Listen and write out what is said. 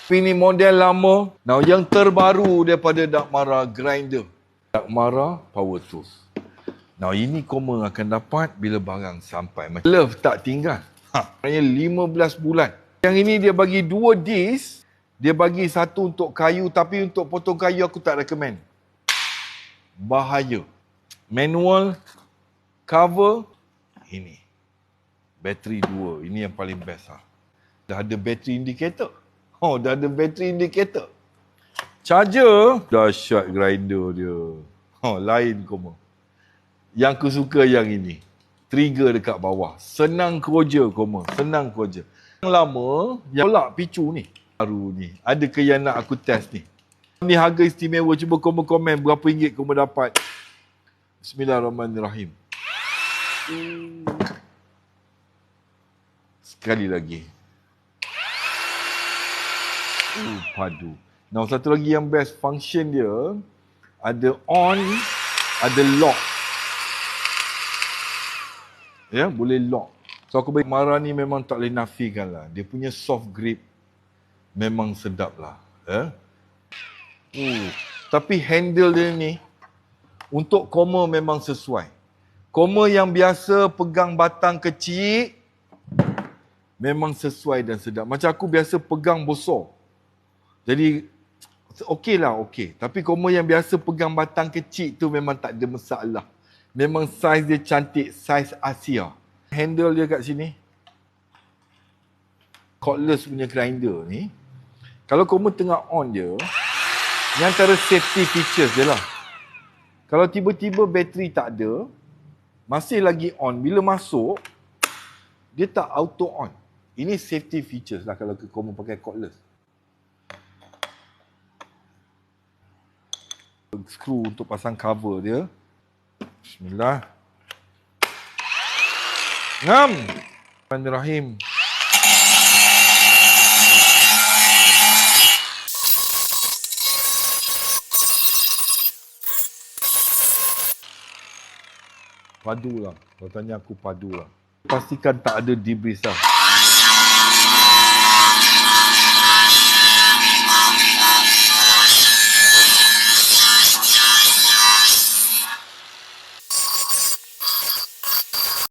Ini model lama. Now yang terbaru daripada Dakmara Grinder. Dakmara Power Tools. Now ini koma akan dapat bila barang sampai. Love tak tinggal. Hanya 15 bulan. Yang ini dia bagi 2 disk. Dia bagi satu untuk kayu, tapi untuk potong kayu aku tak recommend. Bahaya. Manual, cover, ini. Bateri 2. Ini yang paling best. Dah ada battery indicator. Dah ada battery indicator. Charger, dahsyat grinder dia. Lain koma. Yang aku suka yang ini. Trigger dekat bawah. Senang kerja koma. Senang kerja. Yang lama, yang tolak picu ni. Baru ni. Ada ke yang nak aku test ni? Ni harga istimewa. Cuba koma komen berapa ringgit koma dapat. Bismillahirrahmanirrahim. Sekali lagi. Padu. Now satu lagi yang best function dia, ada on, ada lock. Ya, boleh lock. So aku bagi Mara ni memang tak boleh nafikan lah. Dia punya soft grip memang sedap lah. Ya. Tapi handle dia ni untuk koma memang sesuai. Koma yang biasa pegang batang kecil memang sesuai dan sedap. Macam aku biasa pegang besar. Jadi, okey lah, okey. Tapi koma yang biasa pegang batang kecil tu memang tak ada masalah. Memang saiz dia cantik, saiz Asia. Handle dia kat sini. Cordless punya grinder ni. Kalau koma tengah on dia, ni antara safety features dia lah. Kalau tiba-tiba bateri tak ada, masih lagi on. Bila masuk, dia tak auto on. Ini safety features lah kalau koma pakai cordless. Skru untuk pasang cover dia. Bismillah. Ngam. Bismillahirrahmanirrahim. Padu lah. Kalau tanya aku padu lah. Pastikan tak ada debris lah.